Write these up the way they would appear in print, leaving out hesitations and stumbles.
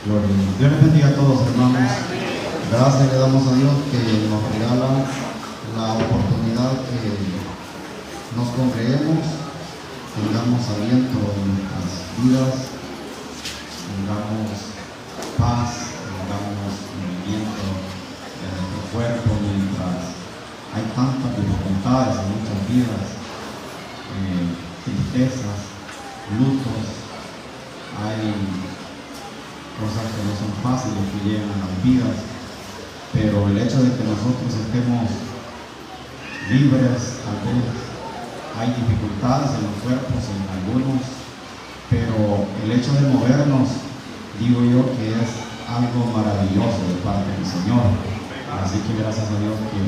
Gloria a Dios. Dios les bendiga a todos, hermanos. Gracias le damos a Dios que nos regala la oportunidad que nos congreguemos, tengamos aliento en nuestras vidas, tengamos paz, tengamos movimiento de nuestro cuerpo mientras hay tantas dificultades en muchas vidas, tristezas, lutos, hay cosas que no son fáciles que llegan a las vidas, pero el hecho de que nosotros estemos libres, tal vez hay dificultades en los cuerpos, en algunos, pero el hecho de movernos, digo yo que es algo maravilloso de parte del Señor. Así que gracias a Dios que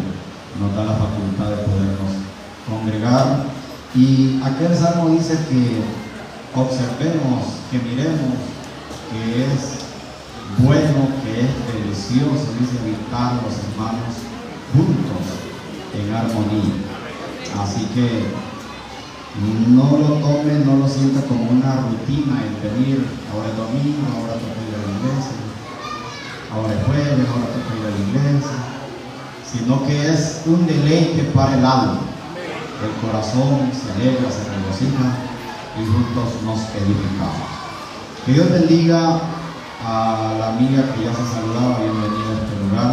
nos da la facultad de podernos congregar. Y aquel salmo dice que observemos, que miremos, que es bueno, que es delicioso, dice, habitar los hermanos juntos en armonía. Así que no lo tome, no lo sienta como una rutina el venir, ahora es domingo, ahora toca ir a la iglesia, ahora es jueves, ahora toca ir a la iglesia, sino que es un deleite para el alma. El corazón se alegra, se regocija y juntos nos edificamos. Que Dios bendiga a la amiga que ya se saludaba, bienvenida a este lugar,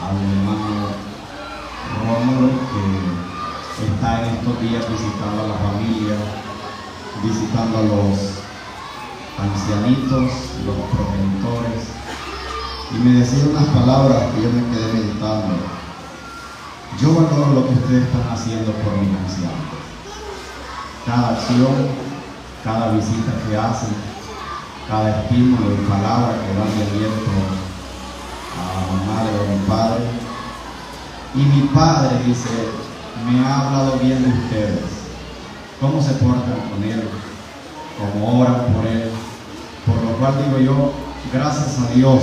al hermano Rómulo, que está en estos días visitando a la familia, visitando a los ancianitos, los progenitores, y me decía unas palabras que yo me quedé meditando. Yo valoro lo que ustedes están haciendo por mis ancianos. Cada acción, cada visita que hacen, cada estímulo y palabra que dan de aliento a la madre o a mi padre. Y mi padre dice, me ha hablado bien de ustedes, cómo se portan con él, cómo oran por él, por lo cual digo yo, gracias a Dios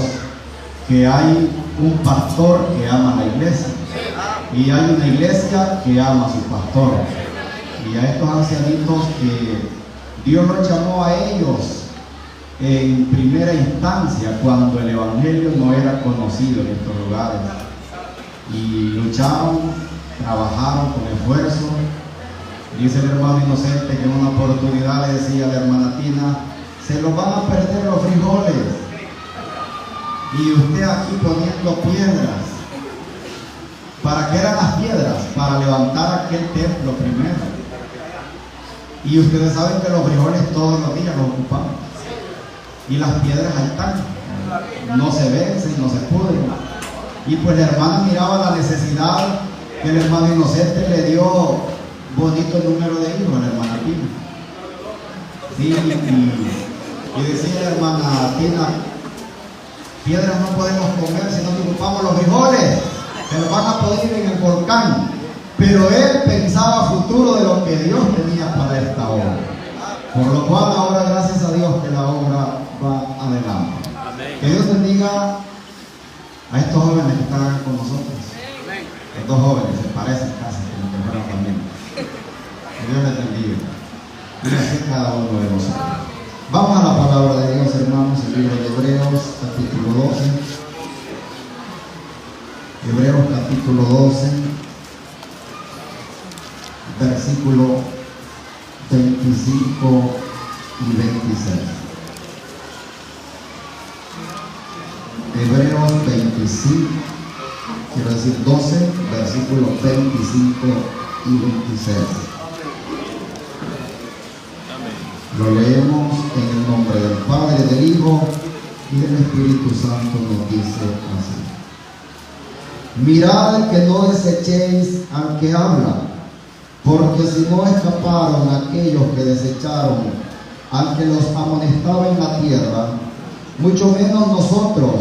que hay un pastor que ama a la iglesia y hay una iglesia que ama a su pastor, y a estos ancianitos que Dios los llamó a ellos en primera instancia cuando el evangelio no era conocido en estos lugares, y lucharon, trabajaron con esfuerzo. Dice el hermano Inocente que en una oportunidad le decía a la hermana Tina, se los van a perder los frijoles y usted aquí poniendo piedras. ¿Para qué eran las piedras? Para levantar aquel templo primero. Y ustedes saben que los frijoles todos los días los ocupamos, y las piedras ahí están, no se vencen, no se pudren. Y pues la hermana miraba la necesidad que el hermano Inocente le dio bonito número de hijos a la hermana Tina. Sí, y decía la hermana Tina, piedras no podemos comer si no ocupamos los frijoles, que los van a poder ir en el volcán. Pero él pensaba futuro de lo que Dios tenía para esta obra. Por lo cual ahora gracias a Dios que la obra va adelante. Amén. Que Dios bendiga a estos jóvenes que están acá con nosotros. Los dos jóvenes se parecen casi como que fueron también. Que Dios les bendiga. Y así cada uno de nosotros. Vamos a la palabra de Dios, hermanos, el libro de Hebreos, capítulo 12. Hebreos, capítulo 12, versículo 25 y 26. Hebreos 25, quiero decir 12, versículos 25 y 26. Lo leemos en el nombre del Padre, del Hijo y del Espíritu Santo. Nos dice así: mirad que no desechéis al que habla, porque si no escaparon aquellos que desecharon al que los amonestaba en la tierra, mucho menos nosotros,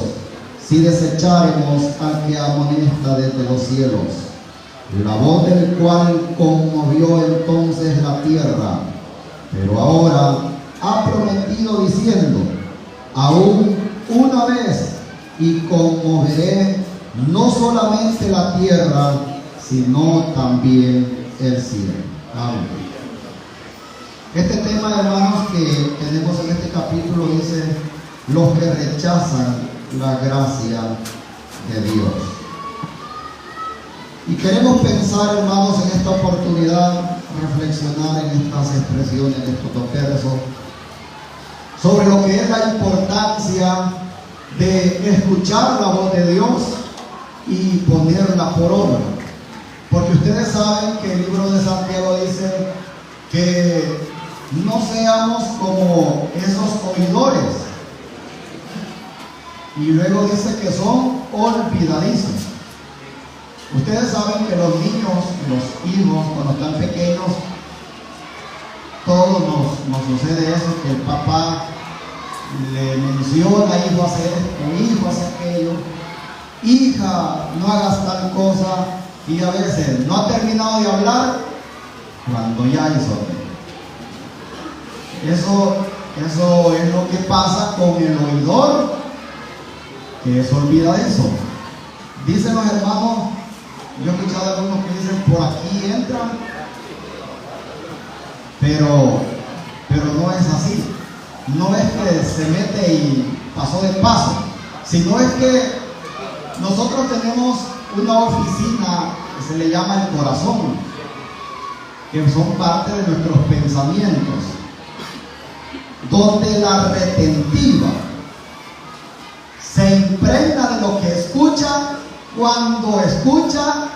si desecharemos al que amonesta desde los cielos, la voz del cual conmovió entonces la tierra, pero ahora ha prometido diciendo, aún una vez, y conmoveré no solamente la tierra, sino también el cielo. Amén. Este tema, hermanos, que tenemos en este capítulo dice los que rechazan la gracia de Dios. Y queremos pensar, hermanos, en esta oportunidad, reflexionar en estas expresiones de estos dos versos, sobre lo que es la importancia de escuchar la voz de Dios y ponerla por obra. Porque ustedes saben que el libro de Santiago dice que no seamos como esos oidores. Y luego dice que son olvidadizos. Ustedes saben que los niños, los hijos, cuando están pequeños, todos nos sucede eso, que el papá le menciona: hijo, hace esto, hijo, hace aquello, hija, no hagas tal cosa, y a veces no ha terminado de hablar cuando ya hizo. Eso es lo que pasa con el oidor, que es olvidadizo. Dicen los hermanos, yo he escuchado a algunos que dicen: por aquí entran, pero no es así. No es que se mete y pasó de paso, sino es que nosotros tenemos una oficina que se le llama el corazón, que son parte de nuestros pensamientos, donde la retentiva se impregna de lo que escucha cuando escucha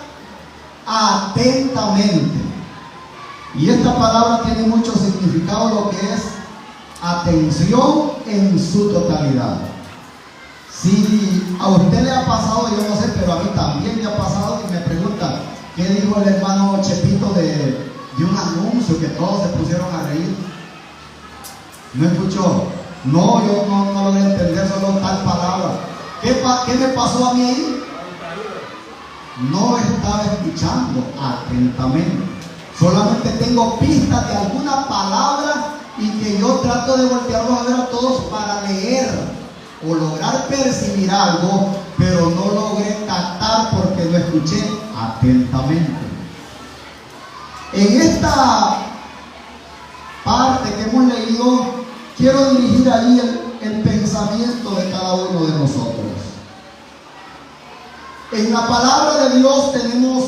atentamente. Y esta palabra tiene mucho significado, lo que es atención en su totalidad. Si a usted le ha pasado, yo no sé, pero a mí también me ha pasado, y me preguntan: ¿qué dijo el hermano Chepito de un anuncio que todos se pusieron a reír? ¿No escuchó? No, yo no logré entender solo tal palabra. ¿Qué me pasó a mí ahí? No estaba escuchando atentamente. Solamente tengo pistas de alguna palabra y que yo trato de voltearlos a ver a todos para leer o lograr percibir algo, pero no logré captar porque lo escuché atentamente. En esta parte que hemos leído, quiero dirigir ahí el pensamiento de cada uno de nosotros. En la palabra de Dios tenemos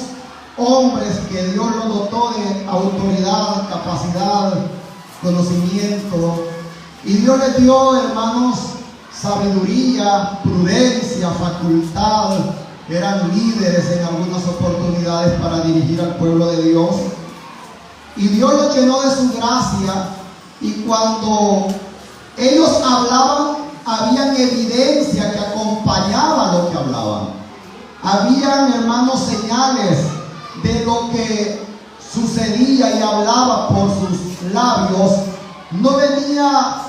hombres que Dios los dotó de autoridad, capacidad, conocimiento, y Dios les dio, hermanos, sabiduría, prudencia, facultad. Eran líderes en algunas oportunidades para dirigir al pueblo de Dios, y Dios los llenó de su gracia, y cuando ellos hablaban, habían evidencia que acompañaba lo que hablaban. Habían, hermanos, señales de lo que sucedía y hablaba por sus labios. No venía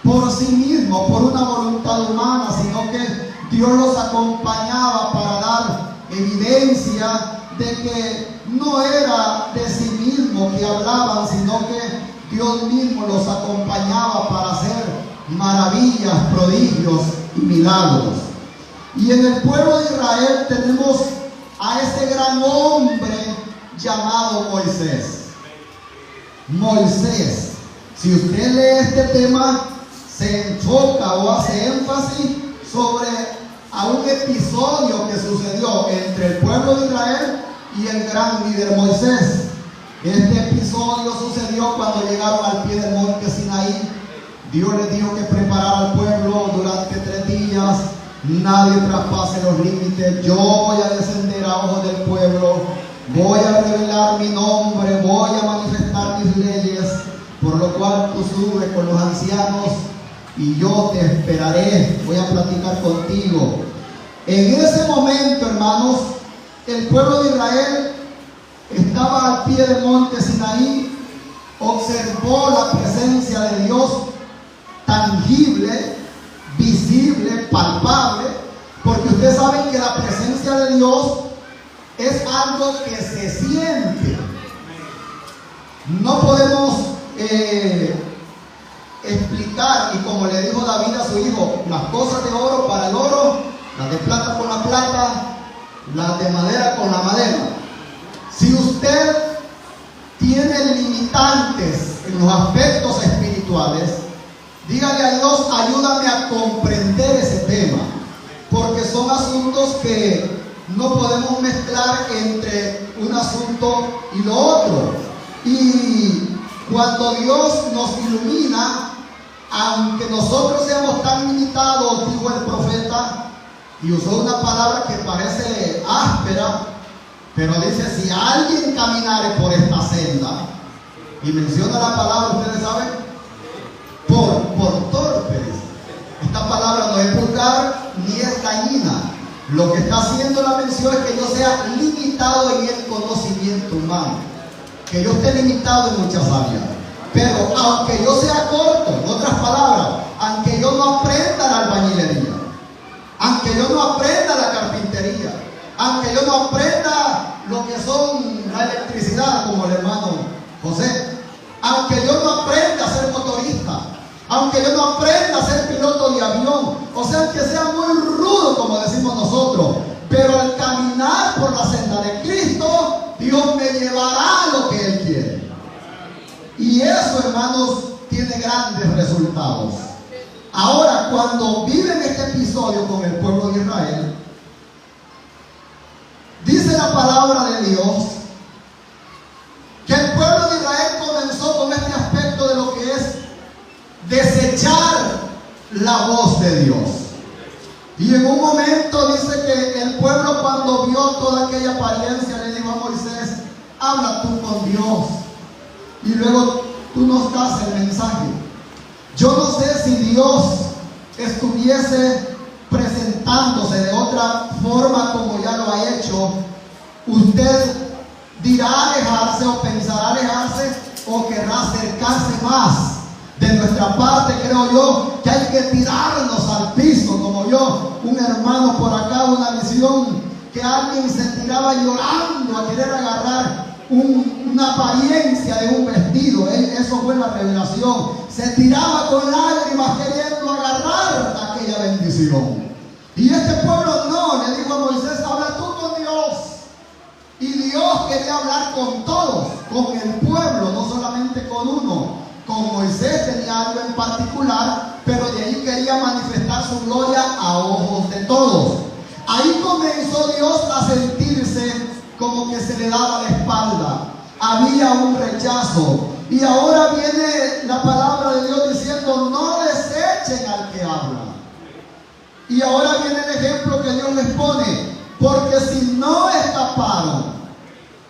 por sí mismo, por una voluntad humana, sino que Dios los acompañaba para dar evidencia de que no era de sí mismo que hablaban, sino que Dios mismo los acompañaba para hacer maravillas, prodigios y milagros. Y en el pueblo de Israel tenemos a ese gran hombre llamado Moisés. Moisés, si usted lee este tema, se enfoca o hace énfasis sobre a un episodio que sucedió entre el pueblo de Israel y el gran líder Moisés. Este episodio sucedió cuando llegaron al pie del monte Sinaí. Dios les dijo que preparara al pueblo durante 3 días. Nadie traspase los límites. Yo voy a descender a ojos del pueblo. Voy a revelar mi nombre. Voy a manifestar mis leyes. Por lo cual tú subes con los ancianos y yo te esperaré. Voy a platicar contigo. En ese momento, hermanos, el pueblo de Israel estaba al pie del monte Sinaí. Observó la presencia de Dios tangible, visible, palpable, porque ustedes saben que la presencia de Dios es algo que se siente. No podemos explicar, y como le dijo David a su hijo, las cosas de oro para el oro, las de plata con la plata, las de madera con la madera. Si usted tiene limitantes en los aspectos espirituales, dígale a Dios: ayúdame a comprender aspectos que no podemos mezclar entre un asunto y lo otro. Y cuando Dios nos ilumina, aunque nosotros seamos tan limitados, dijo el profeta, y usó una palabra que parece áspera, pero dice: si alguien caminare por esta senda, y menciona la palabra, ustedes saben, por torpes. Esta palabra no es vulgar ni es dañina. Lo que está haciendo la mención es que yo sea limitado en el conocimiento humano, que yo esté limitado en muchas áreas. Pero aunque yo sea corto, en otras palabras, aunque yo no aprenda la albañilería, aunque yo no aprenda la carpintería, aunque yo no aprenda lo que son la electricidad, como el hermano José, aunque yo no aprenda a ser motorista, aunque yo no aprenda a ser piloto de avión, o sea, que sea muy rudo, como decimos nosotros, pero al caminar por la senda de Cristo, Dios me llevará a lo que Él quiere. Y eso, hermanos, tiene grandes resultados. Ahora, cuando viven este episodio con el pueblo de Israel, dice la palabra de Dios que el pueblo de Israel comenzó con este aspecto de lo que es desechar la voz de Dios. Y en un momento dice que el pueblo, cuando vio toda aquella apariencia, le dijo a Moisés: habla tú con Dios y luego tú nos das el mensaje. Yo no sé si Dios estuviese presentándose de otra forma como ya lo ha hecho. Usted dirá alejarse o pensará alejarse o querrá acercarse más. De nuestra parte, creo yo que hay que tirarnos al piso, como yo, un hermano por acá, una visión que alguien se tiraba llorando a querer agarrar una apariencia de un vestido. Eso fue la revelación. Se tiraba con lágrimas queriendo agarrar aquella bendición. Y este pueblo no, le dijo a Moisés: habla tú con Dios. Y Dios quería hablar con todos, con el pueblo, no solamente con uno. Con Moisés tenía algo en particular, pero de ahí quería manifestar su gloria a ojos de todos. Ahí comenzó Dios a sentirse como que se le daba la espalda. Había un rechazo. Y ahora viene la palabra de Dios diciendo: no desechen al que habla. Y ahora viene el ejemplo que Dios les pone: porque si no escaparon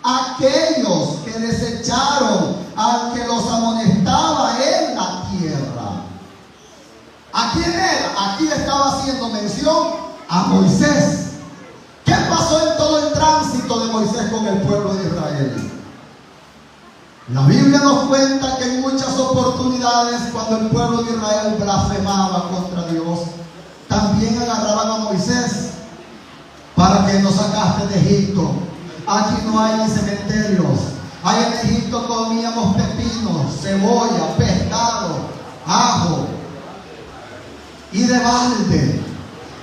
aquellos que desecharon al que los amonestaba en la tierra. ¿A quién era? Aquí estaba haciendo mención a Moisés. ¿Qué pasó en todo el tránsito de Moisés con el pueblo de Israel? La Biblia nos cuenta que en muchas oportunidades, cuando el pueblo de Israel blasfemaba contra Dios, también agarraban a Moisés: para que nos sacaste de Egipto. Aquí no hay cementerios. Ahí en Egipto comíamos pepinos, cebolla, pescado, ajo y de balde.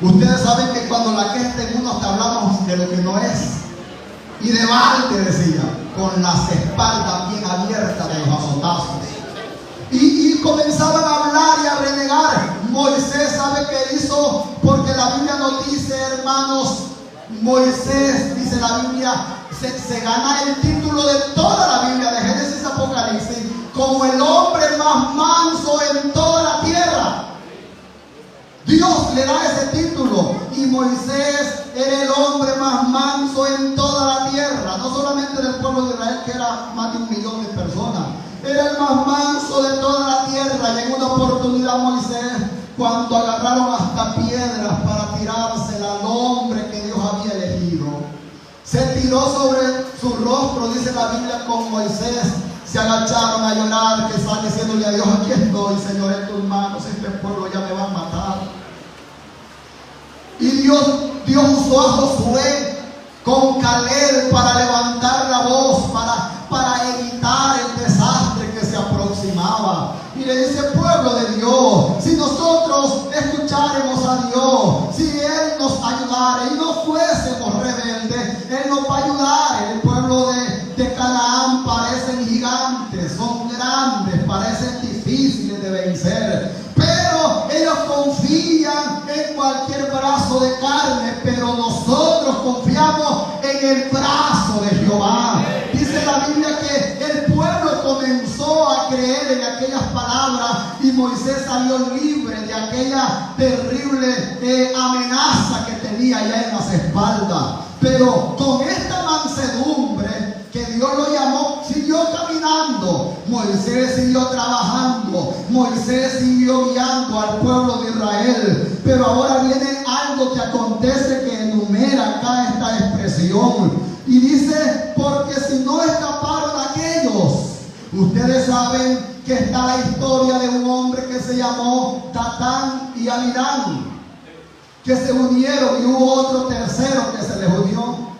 Ustedes saben que cuando la gente en unos te hablamos de lo que no es. Y de balde, decía, con las espaldas bien abiertas de los azotazos. Y comenzaban a hablar y a renegar. Moisés, ¿sabe qué hizo? Porque la Biblia nos dice, hermanos, Moisés, dice la Biblia, se gana el título de toda la Biblia, de Génesis a Apocalipsis, como el hombre más manso en toda la tierra. Dios le da ese título, y Moisés era el hombre más manso en toda la tierra, no solamente del pueblo de Israel, que era más de 1 millón de personas, era el más manso de toda la tierra. Y en una oportunidad Moisés, cuando agarraron hasta piedras para tirársela al hombre que Dios había elegido, se tiró sobre su rostro, dice la Biblia, con Moisés. Se agacharon a llorar, que están diciéndole a Dios: aquí estoy, Señor, en tus manos, este pueblo ya me va a matar. Y Dios usó a Josué con Caleb para levantar la voz, para evitar el desastre que se aproximaba. Y le dice: pueblo de Dios, si nosotros escucháramos a Dios, si Él nos ayudara y no fuésemos rebeldes, Él nos va a ayudar. El pueblo de Canaán parecen gigantes, son grandes, parecen difíciles de vencer, pero ellos confían confían en cualquier brazo de carne, pero nosotros confiamos en el brazo de Jehová. Dice la Biblia que el pueblo comenzó a creer en aquellas palabras y Moisés salió libre de aquella terrible amenaza que tenía ya en las espaldas. Pero con esta mansedumbre que Dios lo llamó, siguió caminando. Moisés siguió trabajando. Moisés siguió guiando al pueblo de Israel. Pero ahora viene algo que acontece que enumera acá esta expresión. Y dice, porque si no escaparon aquellos. Ustedes saben que está la historia de un hombre que se llamó Datán y Abirán, que se unieron, y hubo otro tercero que se les unió,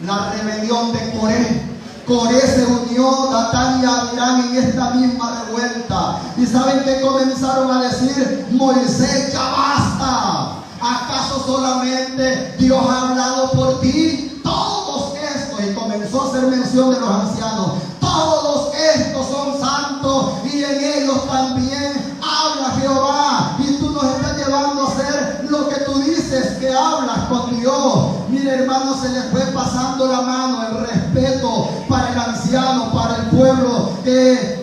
la rebelión de Coré. Coré se unió, Datán y Abirán, en esta misma revuelta. Y saben que comenzaron a decir, Moisés, ya basta. ¿Acaso solamente Dios ha hablado por ti? Todos estos, y comenzó a hacer mención de los ancianos, todos estos son santos y en ellos también habla Jehová. Y tú nos estás llevando a hacer lo que tú dices que hablas con Dios. Mire, hermano, se le fue pasando la mano, el respeto para el anciano, para el pueblo,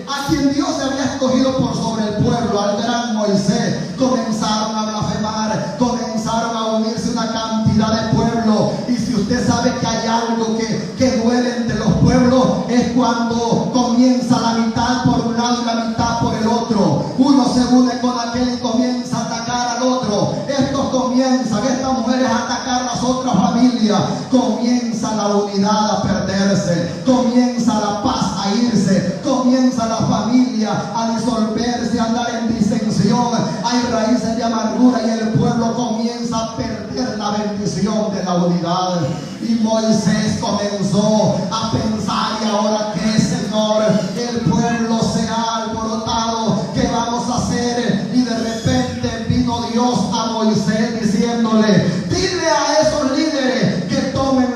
a quien Dios se había escogido por sobre el pueblo, al gran Moisés. Comenzaron a blasfemar, comenzaron a unirse una cantidad de pueblos. Y si usted sabe que hay algo que duele entre los pueblos, es cuando comienza la mitad por un lado y la mitad por el otro. Uno se une con aquel y comienza a atacar al otro. Estos comienzan, estas mujeres a atacar las otras familias. Comienza la unidad a perderse, comienza la paz a irse, comienza la familia a disolverse, a andar en disensión. Hay raíces de amargura y el pueblo comienza a perder la bendición de la unidad. Y Moisés comenzó a pensar, ¿y ahora qué, Señor? El pueblo se ha alborotado, ¿qué vamos a hacer? Y de repente vino Dios a Moisés diciéndole, dile a esos líderes que tomen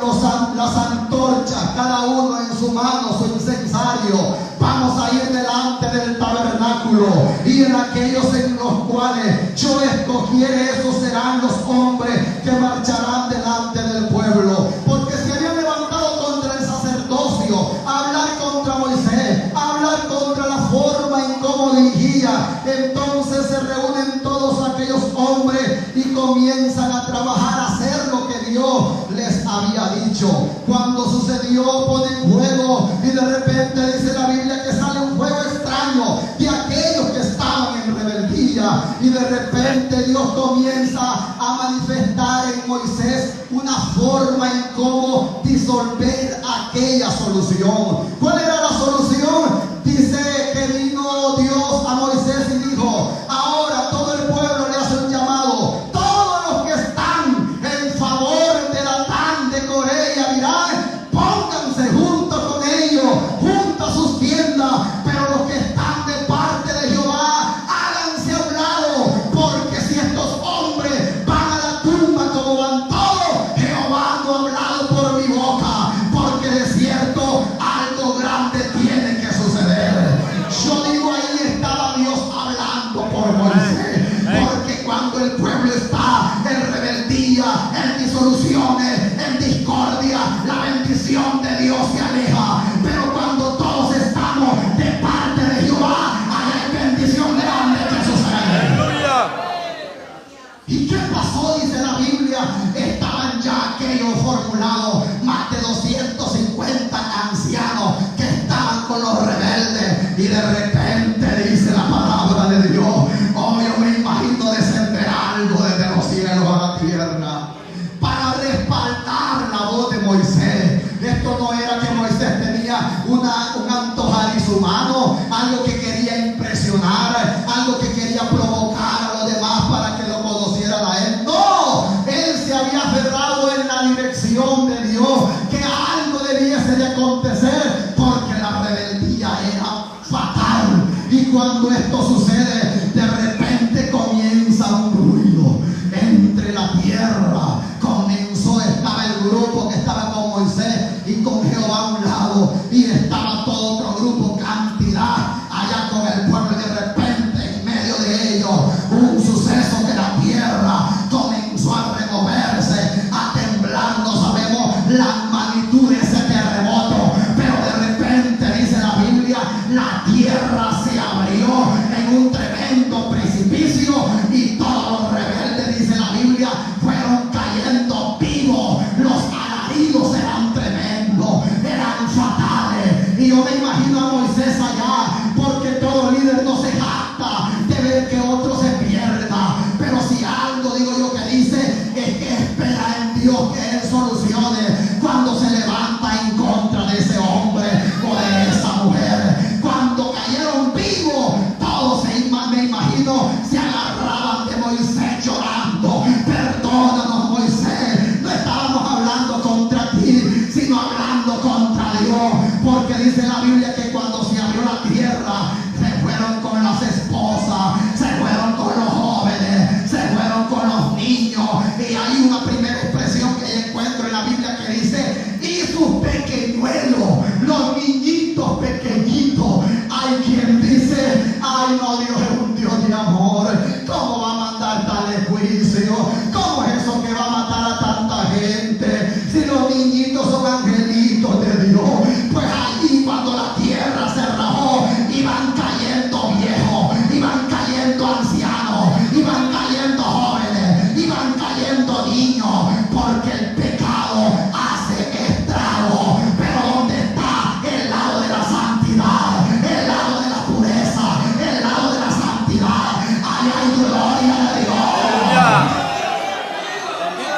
las antorchas, cada uno en su mano, su incensario. Vamos a ir delante del tabernáculo, y en aquellos en los cuales yo escogiere, esos serán los hombres que marcharán delante del pueblo. Porque se habían levantado contra el sacerdocio, a hablar contra Moisés, a hablar contra la forma en cómo dirigía. Entonces se reúnen todos aquellos hombres y comienzan a trabajar, a hacer lo que Dios les había dicho. Cuando sucedió, ponen fuego, y de repente dice la Biblia que sale un fuego extraño de aquellos que estaban en rebeldía, y de repente Dios comienza a manifestar en Moisés una forma en cómo disolver aquella solución. ¿Cuál era la solución? Dice que vino Dios a Moisés y dijo, ahora todo el pueblo le hace un llamado, todos los que están en favor de Datán, de Coré y Abirán, pónganse juntos con ellos, junto a sus tiendas, pero los que están de parte de Jehová, háganse a un lado, porque si estos hombres van a la tumba como van todos, Jehová no ha hablado por mi boca, porque de cierto algo grande tiene que suceder. Yo digo, ahí estaba Dios hablando por Moisés, porque cuando el pueblo está en rebeldía, en disoluciones, en discordia, la bendición de Dios se aleja. Pero cuando todos estamos de parte de Jehová, hay bendición grande que sucede. ¿Y qué pasó? Dice la Biblia, estaban ya aquellos formulados, más de 250 ancianos que estaban con los rebeldes, y de repente dice la palabra de Dios, oh, yo me imagino descender algo desde los cielos a la tierra para respaldar la voz de Moisés. Esto no era que Moisés tenía un antojadizo humano, algo que quería impresionar, algo que quería provocar a los demás para que lo conocieran a él. No, él se había aferrado en la dirección de Dios, que algo debiese de acontecer, porque la rebeldía era fatal. Y cuando esto sucede, de repente comienza un ruido entre la tierra. Estaba el grupo que estaba con Moisés y con Jehová a un lado, y estaba todo otro grupo, cantidad, allá con el pueblo, y de repente en medio de ellos un suceso que la tierra la magnitud de ese terremoto, pero de repente dice la Biblia, la tierra se abrió en un tremendo precipicio y todos los rebeldes, dice la Biblia, fueron cayendo vivos. Los alaridos eran tremendos, eran fatales. Y yo me imagino a Moisés allá, porque todo líder no se jacta de ver que otro se pierda, pero si algo digo yo que dice es que espera en Dios que Él solucione cuando se levanta en contra de ese hombre o de esa mujer. Cuando cayeron vivos, todos me imagino se agarraban de Moisés llorando: perdónanos, Moisés, no estábamos hablando contra ti, sino hablando contra Dios. Porque dice la Biblia que cuando se abrió la tierra, se fueron con las esposas, se fueron con los jóvenes, se fueron con los niños. Y hay una primera expresión que yo encuentro en la Biblia que dice: y sus pequeñuelos, los niñitos pequeñitos. Hay quien dice: ay no, Dios es un Dios de amor, ¿cómo va a mandar tales juicios? ¿Cómo es eso que va a matar a tanta gente si los niñitos son angelitos de Dios? Pues allí cuando la tierra se rajó, iban cayendo viejos, iban cayendo ancianos, iban cayendo jóvenes, iban cayendo niños, porque el pecado hace estrago. Pero ¿dónde está el lado de la santidad, el lado de la pureza, el lado de la santidad? Ahí hay gloria de Dios.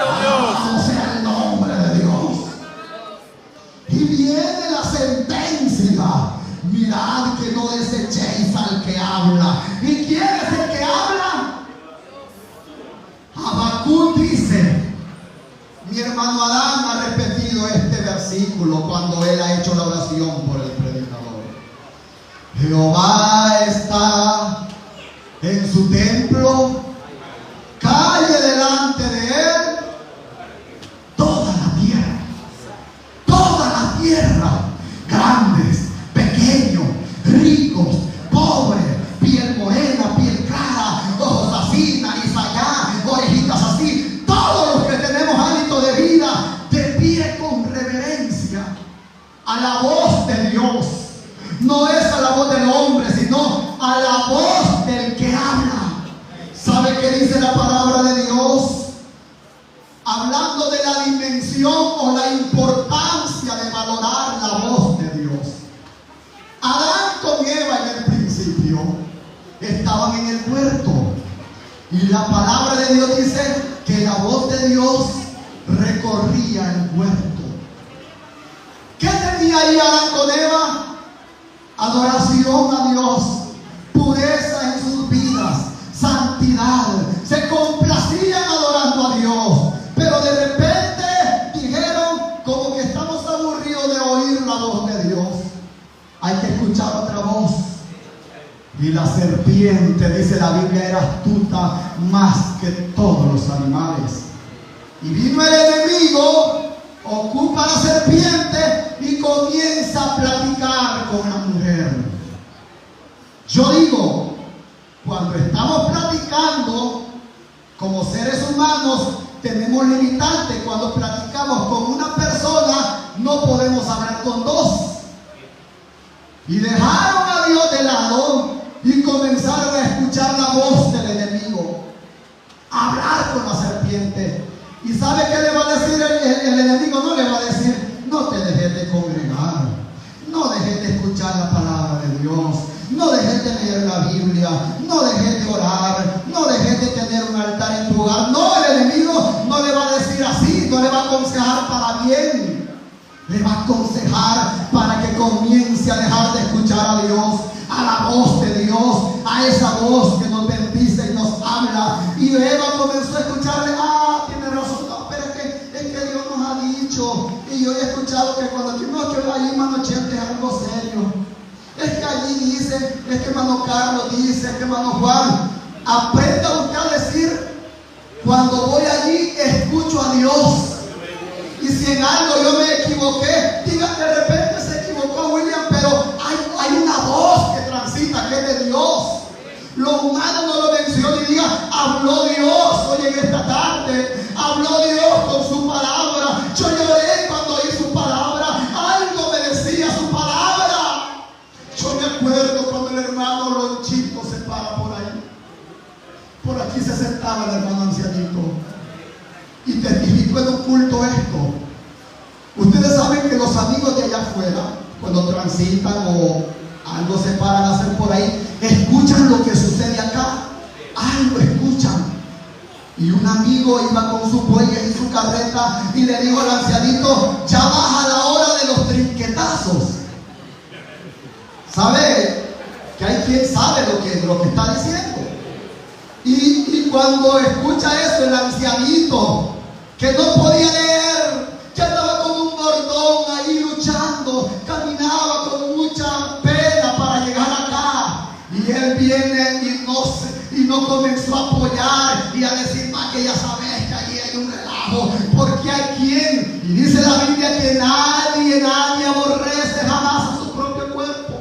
Alabado sea el nombre de Dios. Y viene la sentencia: mirad que no desechéis al que habla. ¿Y quién es el que habla? Habacuc dice, mi hermano Adán ha repetido este versículo cuando él ha hecho la oración por el predicador. Jehová está en su templo, calle delante de él toda la tierra, grandes, pequeños, ricos, pobres, piel morena, piel clara, ojos así, nariz allá, orejitas así, todos los que tenemos hálito de vida, de pie con reverencia a la voz de Dios. No es a la voz del hombre, sino a la voz del que habla. ¿Sabe qué dice la palabra de Dios? Hablando de la dimensión o la importancia de valorar la voz de Dios. Adán con Eva en el principio estaban en el huerto, y la palabra de Dios dice que la voz de Dios recorría el huerto. ¿Qué tenía ahí Adán con Eva? Adoración a Dios, pureza en sus vidas, santidad. Se complacían adorando a Dios, pero de repente dijeron: como que estamos aburridos de oír la voz de Dios, hay que escuchar otra voz. Y la serpiente, dice la Biblia, era astuta más que todos los animales. Y vino el enemigo, ocupa la serpiente y comienza a platicar con la mujer. Yo digo, cuando estamos platicando como seres humanos, tenemos limitantes. Cuando platicamos con una persona, no podemos hablar con dos. Y dejaron a Dios de lado y comenzaron a escuchar la voz del enemigo, a hablar con la serpiente. ¿Y sabe qué le va a decir el enemigo? No le va a decir: no te dejes de congregar, no dejes de escuchar la palabra de Dios, no dejes de leer la Biblia, no dejes de orar, no dejes de tener un altar en tu hogar. No, el enemigo no le va a decir así, no le va a aconsejar para bien. Le va a aconsejar para que comience a dejar de escuchar a Dios, a la voz de Dios, a esa voz que nos bendice y nos habla. Y Eva comenzó a escucharle: ah, tiene razón, no, pero es que Dios nos ha dicho. Y yo he escuchado que cuando no, que allí hermano Chente es algo serio. Es que allí dice, es que hermano Carlos dice, es que hermano Juan. Aprenda usted a decir: cuando voy allí escucho a Dios. Y si en algo yo me equivoqué, diga: de repente se equivocó William, pero hay una voz que transita, que es de Dios. Lo humano no lo menciona, y diga: habló Dios hoy en esta tarde, habló Dios con su palabra. Yo lloré cuando culto esto. Ustedes saben que los amigos de allá afuera, cuando transitan o algo se paran a hacer por ahí, escuchan lo que sucede acá. Algo escuchan. Y un amigo iba con sus bueyes y su carreta y le dijo al ancianito: ya baja la hora de los trinquetazos. ¿Sabe? Que hay quien sabe lo que está diciendo. Y cuando escucha eso, el ancianito, que no podía leer, que andaba con un bordón ahí luchando, caminaba con mucha pena para llegar acá, y él viene y no comenzó a apoyar y a decir: más que ya sabes que ahí hay un relajo, porque hay quien, y dice la Biblia que nadie aborrece jamás a su propio cuerpo.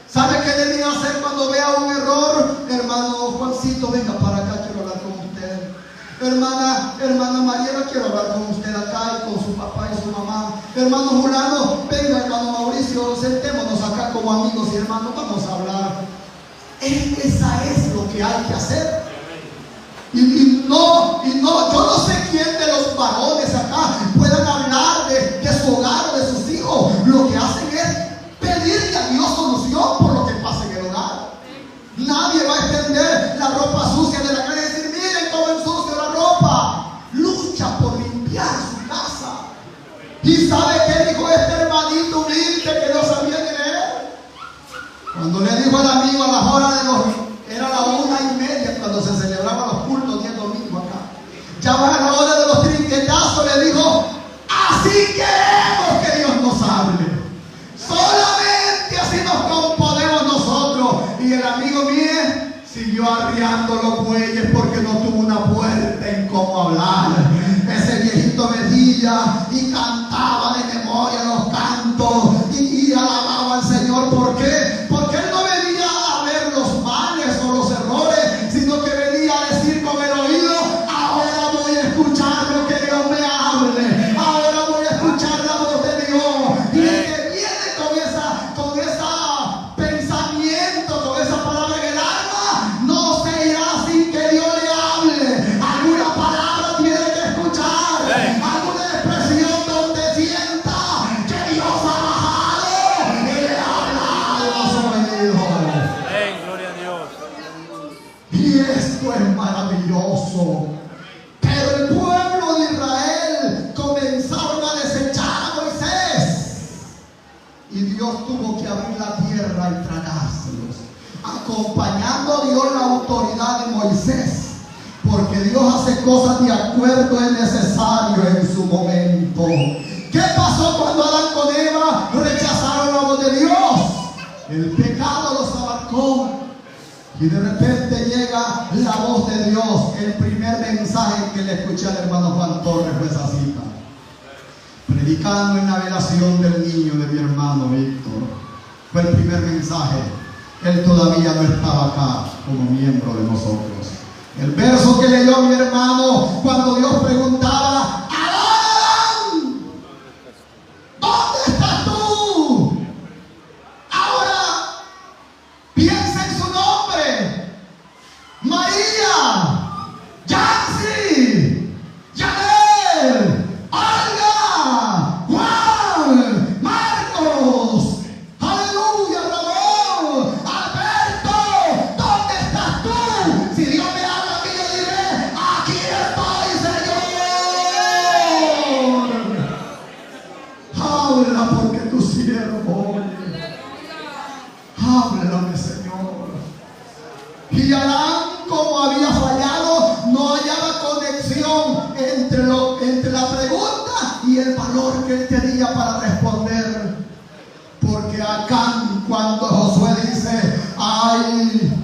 ¿Sabe qué debía hacer cuando vea un error? Hermano Juancito, venga para acá, quiero hablar con usted. Hermana Mariela, quiero hablar con usted acá y con su papá y su mamá. Hermano Julano, venga, hermano Mauricio, sentémonos acá como amigos y hermanos, vamos a hablar. Esa es lo que hay que hacer. Y no, yo no sé quién de los varones acá puedan hablar de su hogar o de sus hijos. Lo que hacen es pedirle a Dios solución por lo que pasa en el hogar. Nadie va a extender la ropa sucia de la calle y decir: miren cómo ensucia la ropa. Lucha por limpiar su casa. ¿Y sabe qué dijo este hermanito humilde que no sabía ni leer? Cuando le dijo al amigo a las horas era la 1:30 cuando se celebraban los cultos día domingo acá. Ya va a la hora de los trinquetazos, le dijo: así queremos que Dios nos hable. Solamente así nos componemos nosotros. Y el amigo mío siguió arriando los bueyes porque no tuvo una puerta en cómo hablar. Ese viejito venía y cantaba de memoria los cantos y alababa al Señor. ¿Por qué? Porque él no venía a ver los males o los errores, sino que venía a decir con el oído: ahora voy a escuchar lo que Dios me hable, ahora voy a escuchar la voz de Dios. Y el que viene con esa pensamiento, con esa palabra en el alma, no se irá sin que Dios le hable. Alguna palabra tiene que escuchar, alguna expresión donde sienta que Dios ha bajado y le ha hablado a su oído. Gloria a Dios. Y esto es maravilloso. Pero el pueblo de Israel comenzaron a desechar a Moisés. Y Dios tuvo que abrir la tierra y tragárselos, acompañando a Dios la autoridad de Moisés, porque Dios hace cosas de acuerdo es necesario en su momento. ¿Qué pasó cuando Adán con Eva rechazaron la voz de Dios? El pecado los abarcó y de repente llega la voz de Dios. El primer mensaje que le escuché al hermano Juan Torres fue esa cita, predicando en la velación del niño de mi hermano Víctor. Fue el primer mensaje. Él todavía no estaba acá como miembro de nosotros. El verso que leyó mi hermano cuando Dios preguntaba: Adán, ¿dónde estás tú? Ahora piensa en su nombre: María, Yancy, Yanel, Olga, Juan, Marcos, aleluya, Ramón, Alberto, ¿dónde estás tú? Si Dios me habla a mí, yo diré: aquí estoy, Señor. Habla porque tu siervo oye. Háblame, Señor. Y Adán, como había fallado, no hallaba conexión entre la pregunta y el valor que él tenía para responder. Porque Acán, cuando Josué dice: hay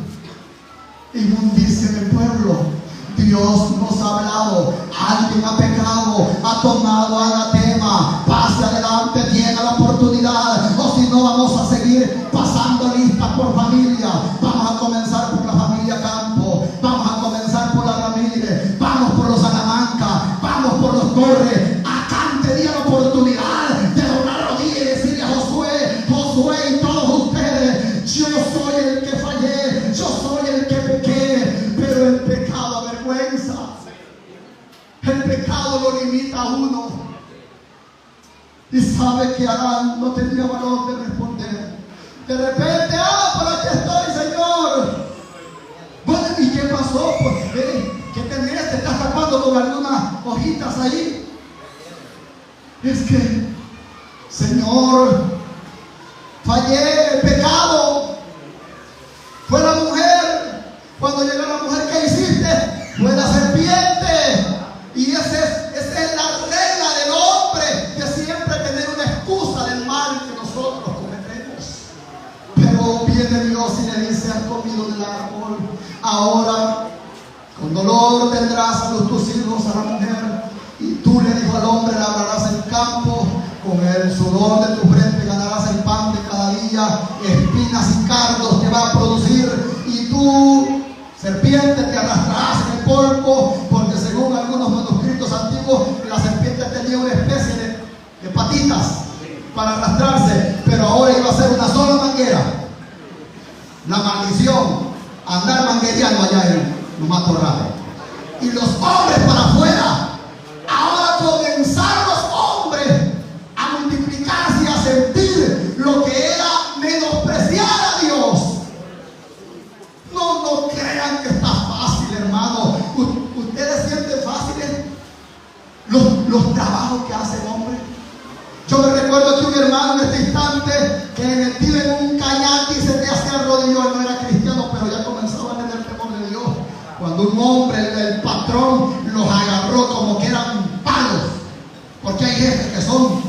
inmundicia en el pueblo, Dios nos ha hablado, alguien ha pecado, ha tomado anatema, pase adelante, tiene la oportunidad, o si no vamos a seguir pasando listas por familia. Vamos a comenzar por la familia Campo, vamos a comenzar por la Ramírez, vamos por los Salamanca, vamos por los Torres. Acán tenía la oportunidad de doblar rodillas y decirle a Josué: Josué y todos ustedes, yo soy el que fallé, yo soy el que pequé, pero el pecado avergüenza. El el pecado lo limita a uno. Y sabe que Adán no tenía valor de responder. De repente, pero aquí estoy, Señor. Bueno, ¿y qué pasó? Pues, ¿qué tenés? ¿Te estás tapando con algunas hojitas ahí? Es que, Señor, fallé, pecado. Fue la mujer. Cuando llegó la mujer, ¿qué hiciste? Fue la serpiente. Y esa es la regla del hombre, de siempre tener una excusa del mal que nosotros cometemos. Pero viene Dios y le dice: has comido del árbol, ahora con dolor tendrás a tus hijos, a la mujer. Y tú, le dijo al hombre, labrarás el campo, con el sudor de tu frente ganarás el pan de cada día, espinas y cardos te va a producir, y tú, serpiente, te arrastrarás en el polvo, porque según algunos manuscritos antiguos, la serpiente tenía una especie de patitas para arrastrarse, pero ahora iba a ser una sola manguera. La maldición, andar manguereando allá en los matorrales. Y los hombres para afuera. Ahora comenzaron los hombres a multiplicarse y a sentir lo que era menospreciar a Dios. No crean que está fácil, hermano. Ustedes sienten fáciles los trabajos que hace el hombre. Yo me recuerdo que un hermano en este instante, que metido en un cañal y se arrodilló. Él no era cristiano, pero ya comenzaba a tener temor de Dios. Cuando un hombre, el patrón, los agarró como que eran palos, porque hay jefes que son,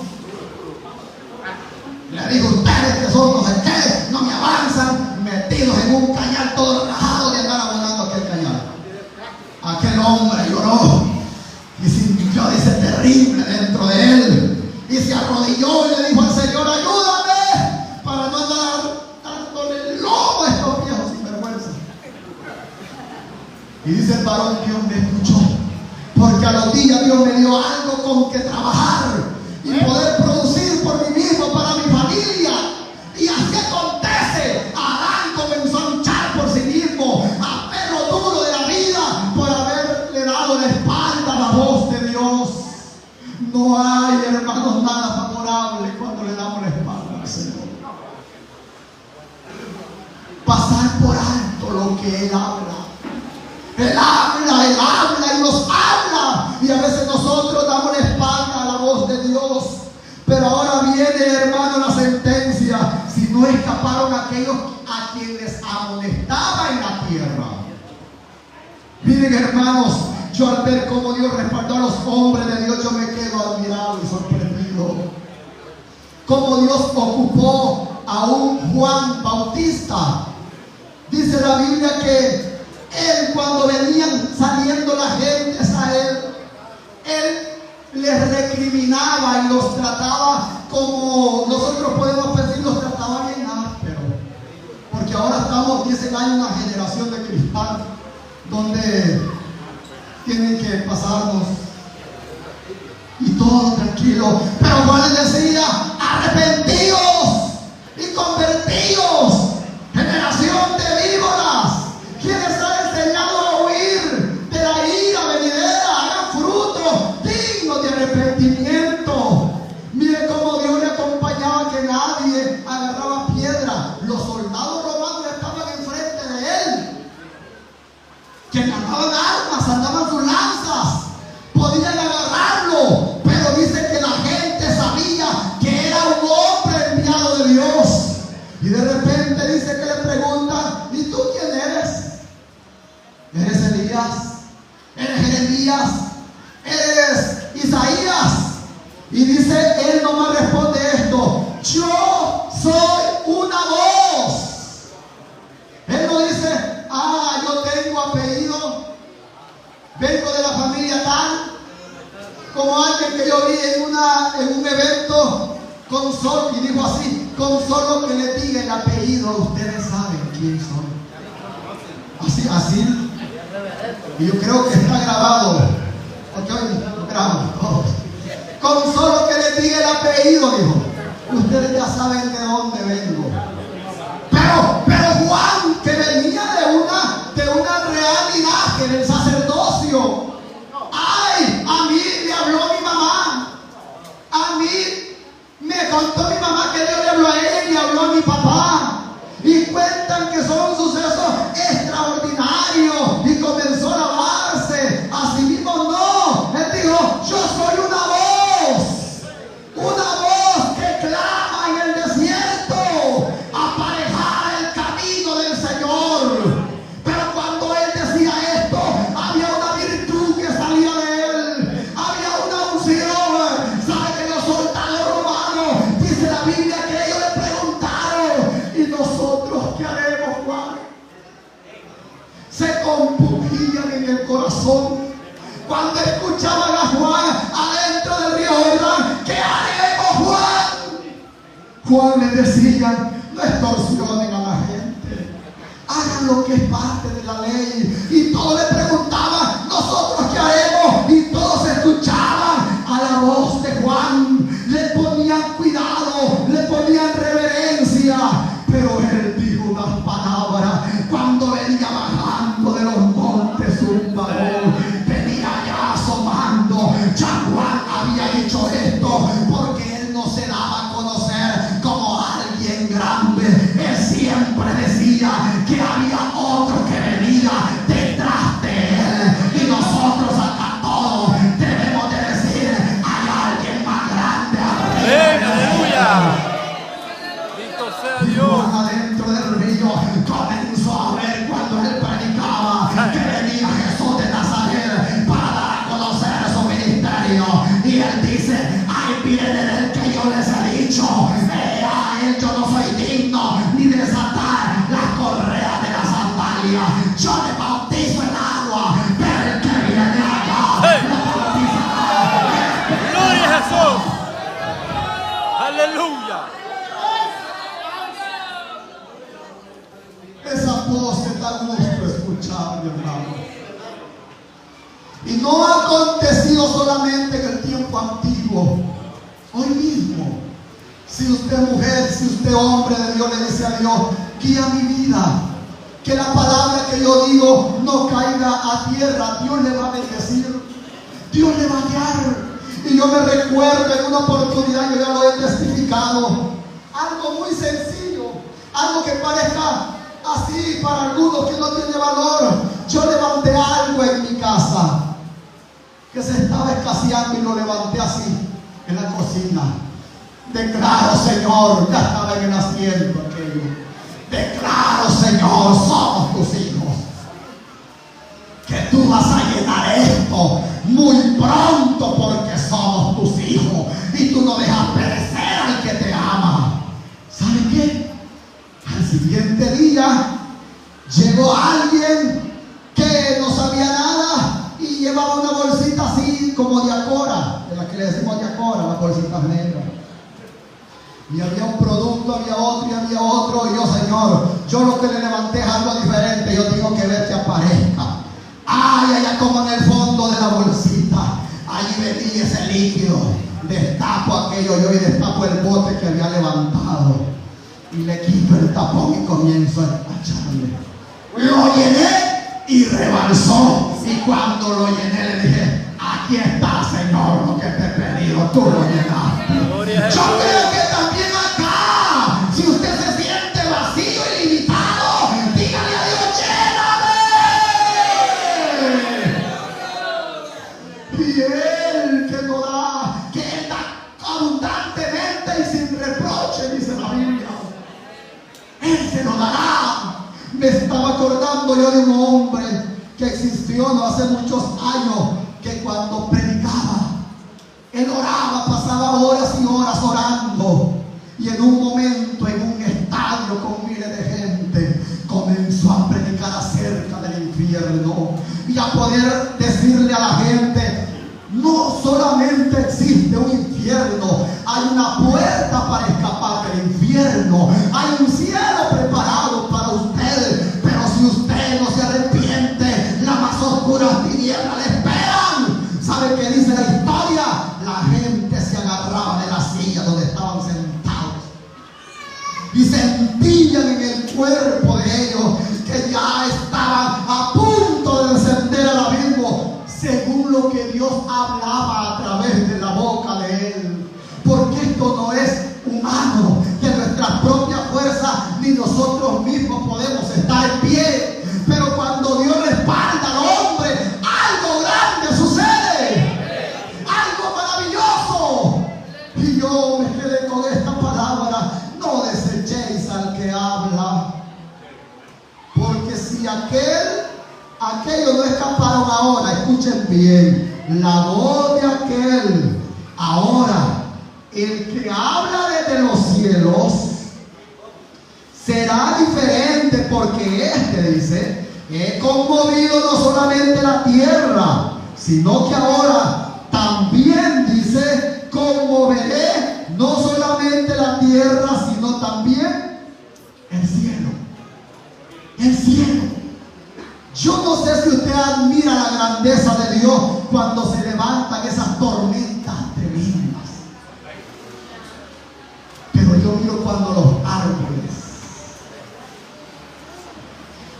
le digo, ustedes que son no sé qué, no me avanzan, metidos en un cañal todo rajado y andan abonando aquel cañal. Aquel hombre lloró y sintió, dice, terrible dentro de él, y se arrodilló y le dijo al Señor: ayúdame para no andar dándole lobo a estos viejos sinvergüenza. Y dice el varón: Dios me escuchó, porque a los días Dios me dio algo con que trabajar y poder producir por mí mismo, para mi familia. Y así acontece. Adán comenzó a luchar por sí mismo, a ver lo duro de la vida, por haberle dado la espalda a la voz de Dios. No hay, hermanos, nada favorable cuando le damos la espalda al Señor. Pasar por alto lo que Él habla. Él habla y nos habla. Y a veces nosotros damos la espalda a la voz de Dios. Pero ahora viene, hermano, la sentencia. Si no escaparon aquellos a quienes amonestaba en la tierra. Miren, hermanos, yo al ver cómo Dios respaldó a los hombres de Dios, yo me quedo admirado y sorprendido. Cómo Dios ocupó a un Juan Bautista. Dice la Biblia que él, cuando venían saliendo las gentes a él les recriminaba y los trataba como nosotros podemos decir, los trataba bien áspero. Porque ahora estamos, dicen, hay una generación de cristal donde tienen que pasarnos y todo tranquilo. Pero Juan les decía: arrepentíos y convertíos, generación de víboras. ¿Quiénes han enseñado a huir de la ira venidera? Hagan frutos dignos de arrepentimiento. Mire cómo Dios le acompañaba, que nadie agarraba piedra. Los soldados romanos estaban enfrente de él, que cargaban armas, andaban sus lanzas, podían agarrarlo, pero dice que la gente sabía que era un hombre enviado de Dios. Y de repente dice que le preguntan: ¿y tú quién eres? ¿Eres Elías? ¿Eres Jeremías? ¿Eres Isaías? Y dice, él nomás responde esto: yo soy una voz. Él no dice: yo tengo apellido, vengo de la familia tal, como alguien que yo vi en un evento, y dijo así: con solo que le diga el apellido, ustedes saben quién soy. Así. Y yo creo que está grabado, porque hoy lo grabamos todos. Con solo que le diga el apellido, dijo, ustedes ya saben de dónde vengo. Pero Juan, que venía de una real linaje del sacerdocio, ¡ay! A mí me contó mi mamá que Dios le habló a ella y le habló a mi papá. Y cuentan que son sucesos extraordinarios. Y comenzó a alabarse. Así mismo no. Él dijo, yo soy una voz que clama en el desierto, aparejar el camino del Señor. Pero cuando él decía esto, había una virtud que salía de él, había una unción. ¿Sabe que los soldados romanos, dice la Biblia, que ellos le preguntaron, ¿y nosotros qué haremos, Juan? Se compugían en el corazón cuando escuchaban a Juan adentro del río Jordán. ¿Qué haremos, Juan? Juan les decía, no extorsionen a la gente, hagan lo que es parte de la ley. Y todos le preguntaban, ¿nosotros qué haremos? Y todos escuchaban a la voz de Juan, le ponían cuidado, le ponían reverencia. Pero él dijo unas palabras cuando venía bajando de los montes un varón, venía ya asomando. Ya Juan había dicho esto porque él no se daba a conocer como alguien grande. Él siempre decía que había otro que venía detrás de él. Y nosotros acá todos debemos de decir, hay alguien más grande arriba. ¡Aleluya! ¡Bendito sea Dios! Juan adentro del río comenzó a ver cuando él predicaba que venía Jesús de Nazaret para dar a conocer su ministerio. Y él dice, ahí viene el que yo les he dicho, a él yo no soy digno ni de desatar las correas de la sandalia. Yo le bautizo en agua, pero el que viene allá le bautizará. ¡Gloria a Jesús! ¡Aleluya! Esa voz que da gusto escuchar, mi hermano. Y no ha acontecido solamente en el tiempo antiguo. Hoy mismo, si usted mujer, si usted hombre de Dios, le dice a Dios, guía mi vida, que la palabra que yo digo no caiga a tierra, Dios le va a bendecir, Dios le va a guiar. Y yo me recuerdo en una oportunidad, yo ya lo he testificado, algo muy sencillo, algo que parezca así para algunos que no tiene valor. Yo levanté algo en mi casa que se estaba escaseando y lo levanté así en la cocina. Declaro, Señor, ya estaba en el asiento aquello. Declaro, Señor, somos tus hijos, que tú vas a llenar esto muy pronto porque somos tus hijos y tú no dejas perecer al que te ama. ¿Sabe qué? Al siguiente día llegó alguien que no sabía nada y llevaba una bolsita así como de Acora, de la que le decimos de Acora, las bolsitas negras. Y había un producto, había otro y había otro. Y yo, Señor, yo lo que le levanté es algo diferente. Yo digo que ver que aparezca. Ay, allá como en el fondo de la bolsita, allí venía ese líquido. Destapo aquello yo y destapo el bote que había levantado. Y le quito el tapón y comienzo a echarle. Lo llené y rebalsó. Y cuando lo llené le dije, aquí está, Señor, lo que te he pedido, tú lo llenaste. Yo creo que también acá, si usted se siente vacío y limitado, dígale a Dios, lléname. Y Él que no da, que Él da abundantemente y sin reproche, dice la Biblia. Él se lo dará. Me estaba acordando yo de un hombre que existió no hace muchos años, que cuando predicaba, él oraba, pasaba horas y horas orando, y en un momento, en un estadio con miles de gente, comenzó a predicar acerca del infierno y a poder decirle a la gente, no solamente existe un infierno, hay una puerta para escapar del infierno, hay un cielo preparado para usted, pero si usted no se arrepiente, las más oscuras tinieblas le esperan. ¿Sabe qué dice la historia? La gente se agarraba de la silla donde estaban sentados y sentían en el cuerpo de ellos que ya estaban a punto de encender el abismo, según lo que Dios hablaba a través de la boca de él. Porque esto no es humano, que nuestra propia fuerza ni nosotros mismos podemos estar en pie. Pero cuando Dios respalda al hombre, algo grande sucede, algo maravilloso. Y yo me quedé con esta palabra: no desechéis al que habla, porque si aquello no escaparon ahora, escuchen bien, la voz de aquel, ahora el que habla desde los cielos será diferente, porque dice: he conmovido no solamente la tierra, sino que ahora también, dice, conmoveré no solamente la tierra, sino también el cielo. El cielo. Yo no sé si usted admira la grandeza de Dios cuando se levantan esas tormentas tremendas. Pero yo miro cuando los árboles,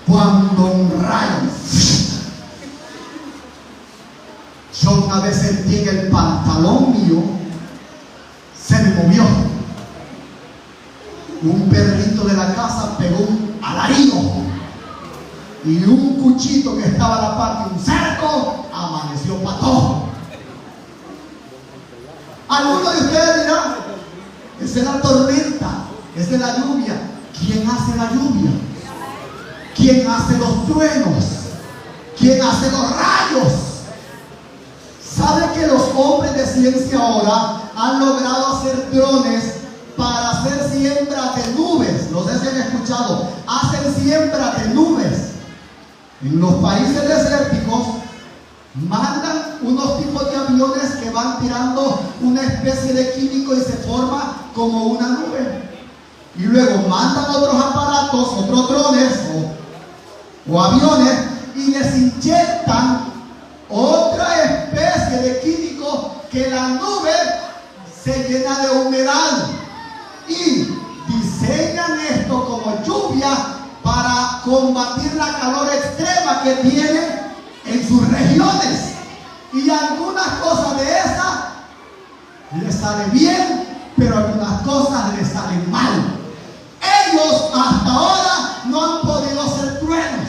cuando un rayo. Yo una vez sentí en el pantalón mío, se me movió. Un perrito de la casa pegó un alarido. Y un cuchito que estaba a la parte de un cerco amaneció patón. Algunos de ustedes dirán: esa es la tormenta, esa es la lluvia. ¿Quién hace la lluvia? ¿Quién hace los truenos? ¿Quién hace los rayos? ¿Sabe que los hombres de ciencia ahora han logrado hacer drones para hacer siembra de nubes? No sé si han escuchado. Hacen siembra de nubes. En los países desérticos mandan unos tipos de aviones que van tirando una especie de químico y se forma como una nube. Y luego mandan otros aparatos, otros drones o aviones, y les inyectan otra especie de químico que la nube se llena de humedad. Y diseñan esto como lluvia para combatir la calor extrema que tienen en sus regiones. Y algunas cosas de esas les salen bien, pero algunas cosas les salen mal. Ellos hasta ahora no han podido hacer truenos.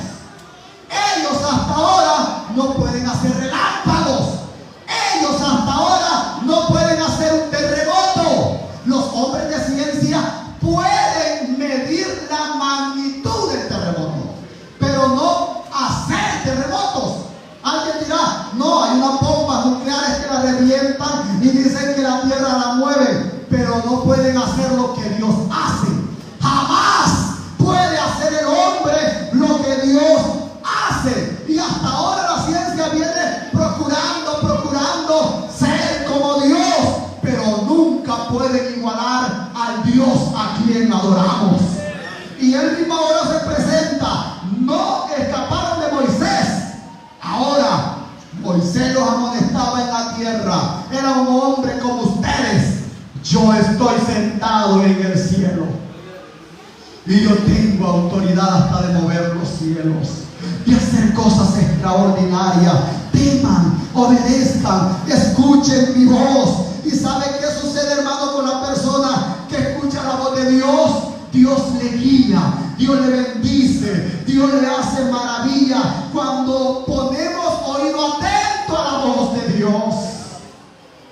Ellos hasta ahora no pueden hacer relámpagos. Ellos hasta ahora no pueden hacer un terremoto. Los hombres de ciencia pueden medir la magnitud del terremoto, pero no hacer terremotos. Alguien dirá: no, hay unas bombas nucleares que la revientan y dicen que la tierra la mueve, pero no pueden hacer lo que Dios hace. Jamás puede hacer el hombre lo que Dios hace. Y hasta ahora la ciencia viene procurando ser como Dios, pero nunca pueden igualar al Dios a quien adoramos. Y él mismo ahora se presenta: no escaparon de Moisés. Ahora Moisés los amonestaba en la tierra. Era un hombre como ustedes. Yo estoy sentado en el cielo y yo tengo autoridad hasta de mover los cielos y hacer cosas extraordinarias. Teman, obedezcan, escuchen mi voz. ¿Y sabe qué sucede, hermano, con la persona que escucha la voz de Dios? Dios le guía, Dios le bendice, Dios le hace maravilla cuando ponemos oído atento a la voz de Dios.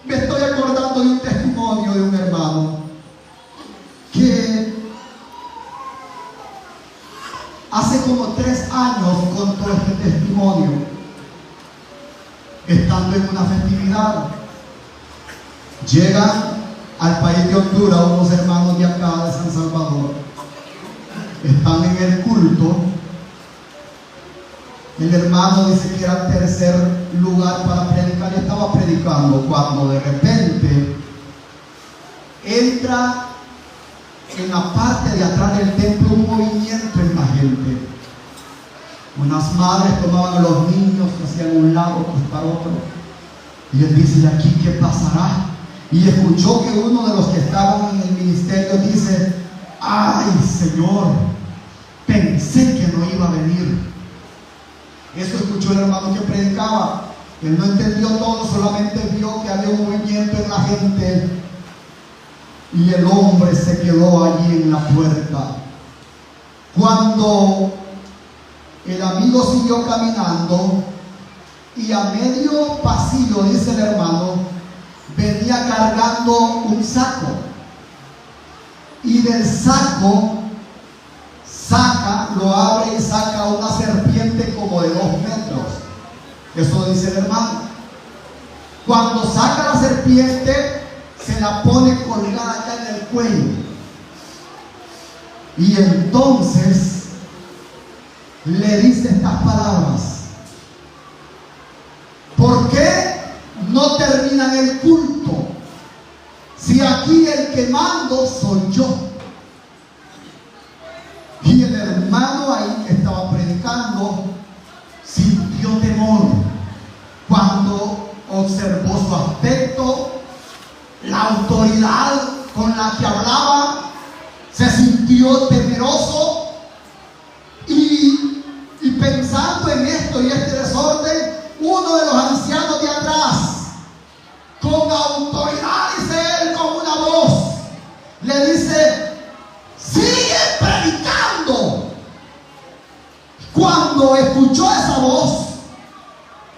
Me estoy acordando de un testimonio de un hermano que hace como 3 años contó este testimonio, estando en una festividad. Llegan al país de Honduras unos hermanos de acá de San Salvador. Están en el culto. El hermano dice que era el tercer lugar para predicar y estaba predicando cuando de repente entra en la parte de atrás del templo un movimiento en la gente. Unas madres tomaban a los niños, hacían un lado, pues para otro. Y él dice: ¿de aquí qué pasará? Y escuchó que uno de los que estaban en el ministerio dice: ay, Señor, pensé que no iba a venir. Eso escuchó el hermano que predicaba. Él no entendió todo, solamente vio que había un movimiento en la gente. y el hombre se quedó allí en la puerta. Cuando el amigo siguió caminando y a medio pasillo, dice el hermano, venía cargando un saco, y del saco lo abre y saca una serpiente como de 2 metros. Eso dice el hermano. Cuando saca la serpiente, se la pone colgada acá en el cuello. Y entonces le dice estas palabras: ¿por qué no terminan el culto si aquí el que mando soy yo? Y el hermano ahí que estaba predicando sintió temor cuando observó su aspecto, la autoridad con la que hablaba. Se sintió temeroso y pensando en esto y este desorden, uno de los ancianos de atrás, con autoridad, dice él, con una voz, le dice: sigue predicando. Cuando escuchó esa voz,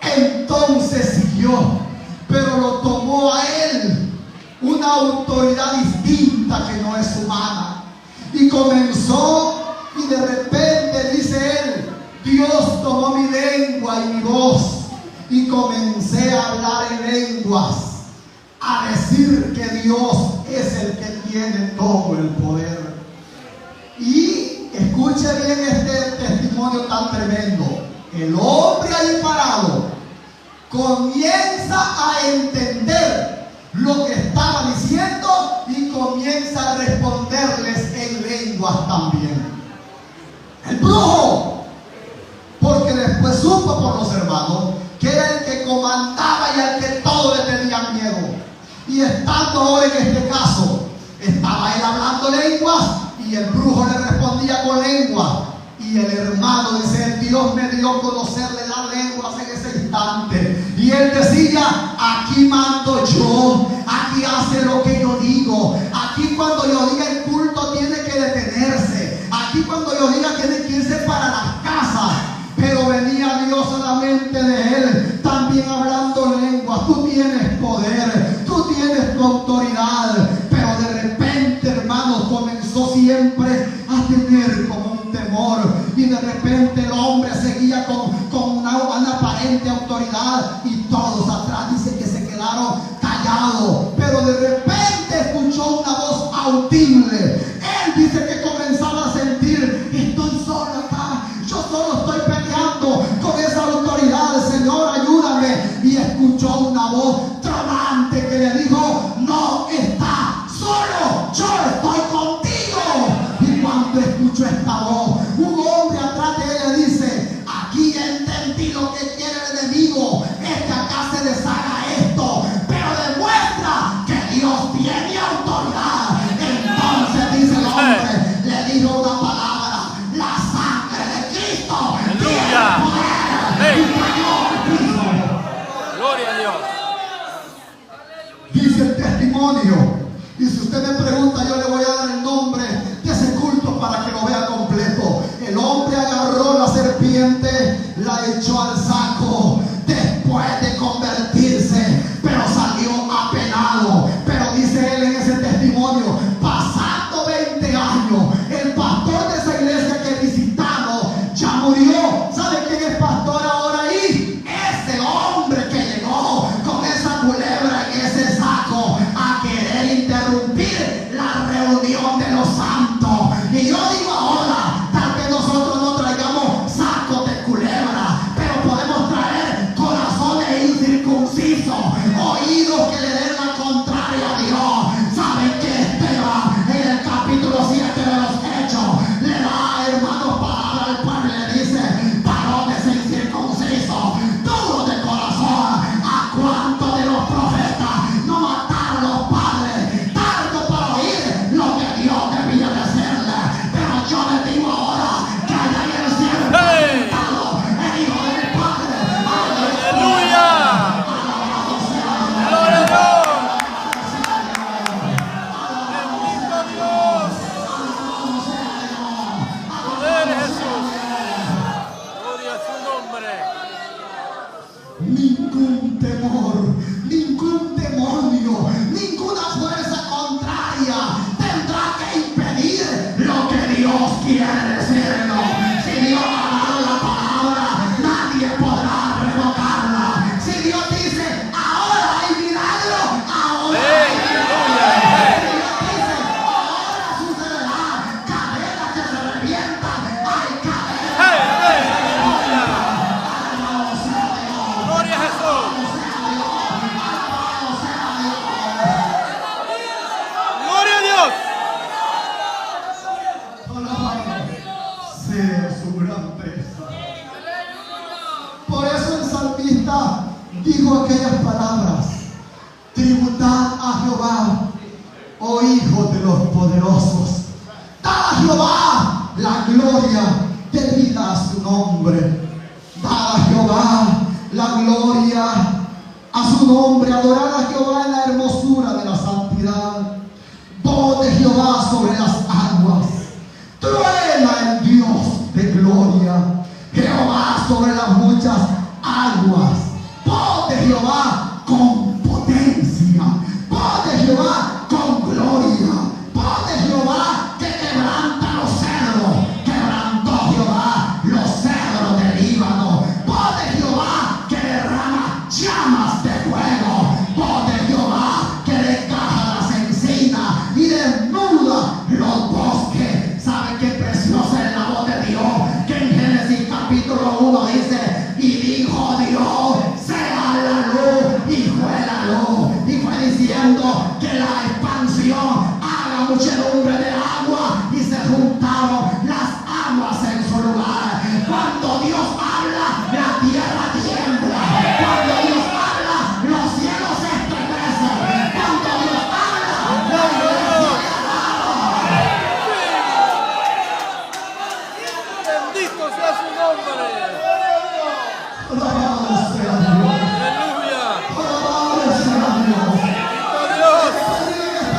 entonces siguió, pero lo tomó a él una autoridad distinta que no es humana, y comenzó, y de repente, dice él, Dios tomó mi lengua y mi voz, y comencé a hablar en lenguas, a decir que Dios es el que tiene todo el poder. Y escuche bien este testimonio tan tremendo. El hombre ahí parado comienza a entender lo que estaba diciendo y comienza a responderles en lenguas también. El brujo, porque después supo por los hermanos que era el que comandaba y al que todos le tenían miedo. Y estando ahora en este caso, estaba él hablando lenguas y el brujo le respondía con lenguas. Y el hermano dice: Dios me dio a conocerle las lenguas en ese instante. Y él decía: aquí mando yo, aquí hace lo que yo digo, aquí cuando yo diga el culto tiene que detenerse, aquí cuando yo diga tiene que irse para las casas. Pero venía Dios a la mente de él, también hablando lenguas. Tú tienes poder, tú tienes tu autoridad. Pero de repente, hermanos, comenzó siempre a tener como un temor. Y de repente el hombre seguía con una aparente autoridad, y todos atrás dice que se quedaron callados. Pero de repente escuchó una voz audible. Él dice que comenzaba a sentir: estoy solo acá, yo solo estoy peleando con esa autoridad, Señor, ayúdame. Y escuchó una voz tronante que le dijo: no está solo, yo estoy contigo. Y cuando escuchó esta voz, un hombre atrás de él le dice: aquí entendí lo que quiere el enemigo, es que acá se deshaga esto, pero demuestra que Dios tiene autoridad. Entonces dice el hombre, le dijo una palabra: la sangre de Cristo tiene poder. Y cayó al piso. Gloria a Dios. Dice el testimonio. Y si usted me pregunta, yo le voy a dar el nombre de ese culto para que lo vea completo. El hombre agarró la serpiente, la echó al saco después de convertirse, pero salió apenado. Pero dice él en ese testimonio: pasando 20 años, el pastor de esa iglesia que he visitado ya murió. ¿Sabe quién es pastor ahora ahí? Ese hombre que llegó con esa culebra en ese saco a querer interrumpir la reunión de los santos. Y yo digo ahora, tal vez nosotros no traigamos sacos de culebra, pero podemos traer corazones incircuncisos, oídos que le den la contraria a Dios. ¿Saben que Esteban en el capítulo 7 de los Hechos le da, hermanos, palabra al pueblo y le dice: varones incircuncisos, duros de corazón, ¿a cuántos de los profetas no mataron los padres tanto para oír lo que Dios debía de hacerle? Pero yo les digo ahora que allá en el cielo está sentado el Hijo del Padre. Aleluya. Gloria a Dios. aquellas palabras: tributad a Jehová, oh hijos de los poderosos. Dad a Jehová la gloria debida a su nombre. Dad a Jehová la gloria a su nombre. Adorad a Jehová en la hermosura de la santidad. Voz de Jehová sobre las aguas. Truena el Dios de gloria. Jehová sobre las muchas aguas. Voz de Jehová con potencia. Voz de Jehová con gloria. Voz de Jehová que quebranta los cedros. Quebrantó Jehová los cedros del Líbano. Voz de Jehová que derrama llamas de fuego. Voz de Jehová que desgaja las encinas y desnuda los bosques. ¿Sabe qué preciosa es la voz de Dios? Que en Génesis capítulo 1 dice: y dijo Dios, sea la luz, y fue la luz. Y fue diciendo que la expansión haga muchedumbre de agua, y se juntaron las aguas en su lugar. Cuando Dios habla, la tierra tiembla. Cuando Dios habla, los cielos se estremecen. Cuando Dios habla, la iglesia Bendito sea su nombre. alabado sea Dios. Aleluya. Alabado sea Dios. Dios. Padre,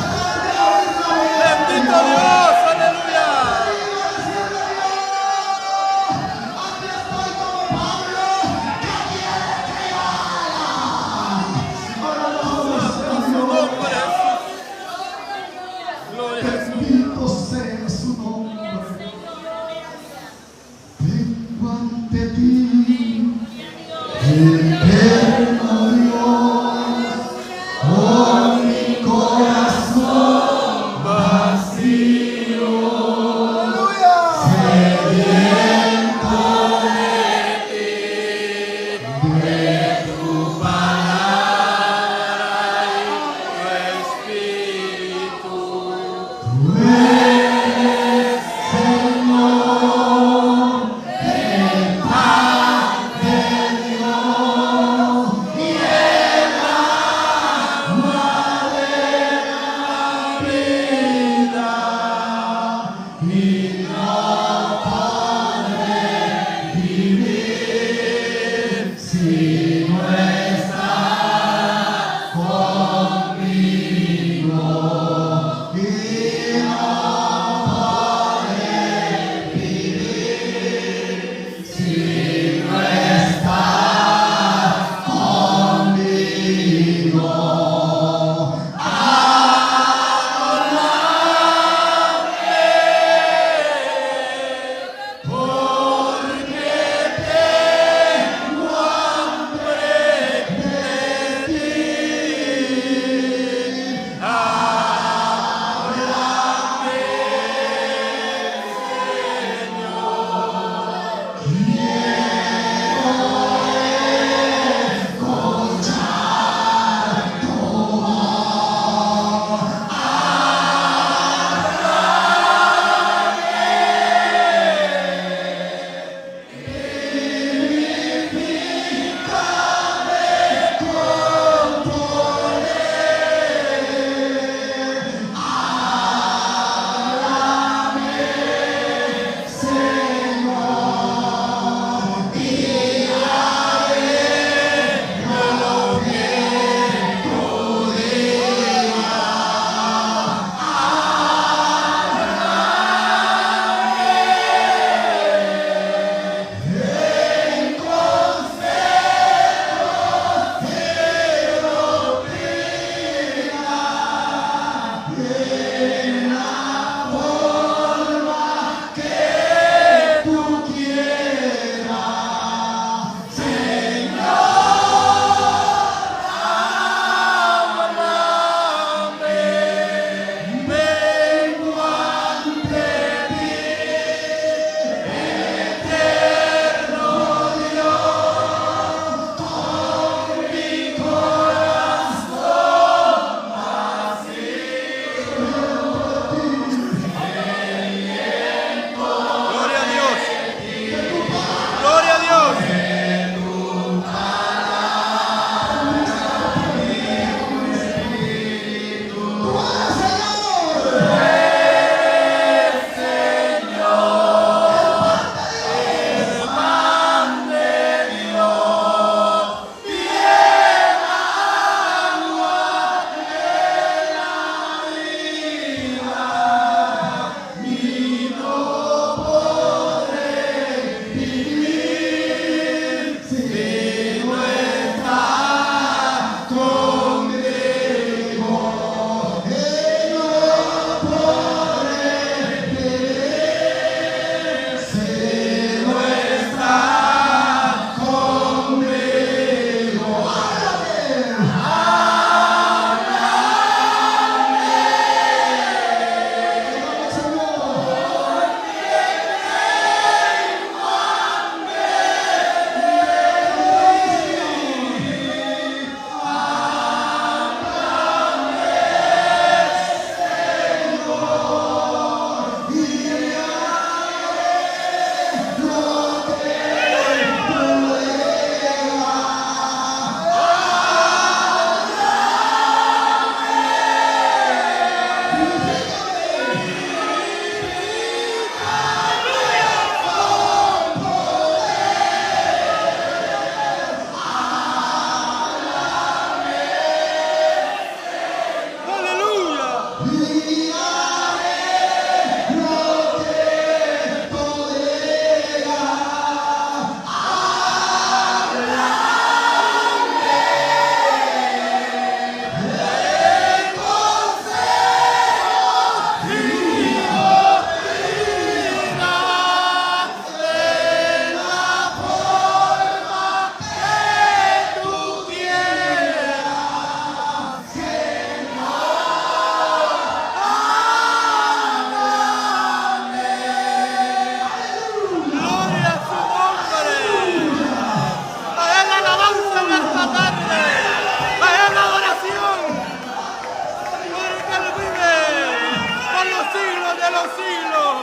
los siglos.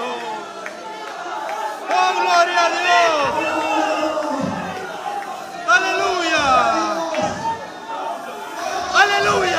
¡Oh, gloria a Dios! ¡Aleluya! ¡Aleluya!